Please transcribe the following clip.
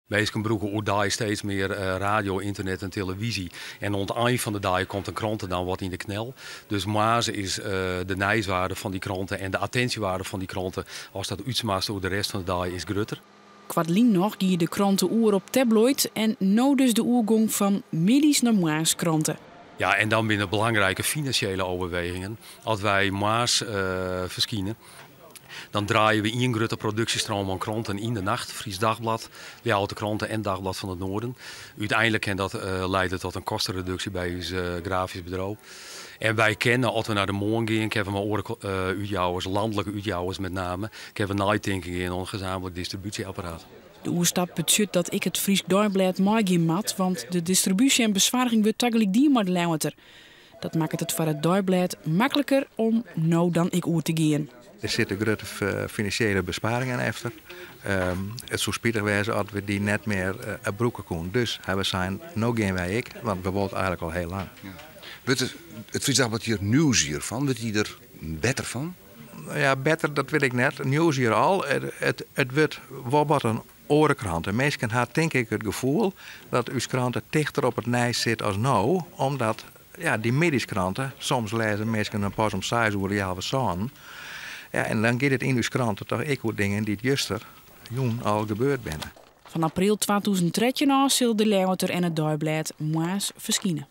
Mensen gebruiken ook steeds meer radio, internet en televisie. En aan het eind van de dag komt een krant dan wat in de knel. Dus maas is de nijswaarde van die kranten en de attentiewaarde van die kranten, als dat uitsmaakt door de rest van de dag, is groter. Kwartlien nog gie de kranten oer op tabloid en nou dus de oergong van middies naar maaskranten. Ja, en dan binnen belangrijke financiële overwegingen. Als wij maas verschijnen, dan draaien we een grote productiestroom aan kranten in de nacht. Fries Dagblad, Ljouwerte Kranten en Dagblad van het Noorden. Uiteindelijk kan dat leiden tot een kostenreductie bij ons grafisch bedrijf. En wij kennen, als we naar de morgen gaan, hebben we uitjouwers, landelijke uitjouwers met name. Hebben we nighthinking in ons gezamenlijk distributieapparaat. De oerstap betekent dat ik het Fries Dagblad meegeven mat, want de distributie en bezwaring wordt tegelijk die maar Ljouwerter. Dat maakt het voor het Dagblad makkelijker om nou dan ik oer te gaan. Er zitten grote financiële besparingen achter. Het zou spijtig wezen als we die net meer broeken konden. Dus we zijn nog geen wij ik, want we wonen eigenlijk al heel lang. Ja. Wordt het Fries Dagblad hier nieuws hiervan? Wordt hij er beter van? Ja, beter, dat weet ik net. Nieuws hier al. Het wordt wel wat een orenkrant. En mensen hebben denk ik het gevoel dat uw kranten dichter op het nijs zit als nou. Omdat die middagskranten, soms lezen mensen een pas om 6 uur de halve zon. Ja, en dan gaat het in uw kranten toch ook wat dingen die juster jong al gebeurd zijn. Van april 2013 zullen de Ljouwerter en het Dagblad maas verschijnen.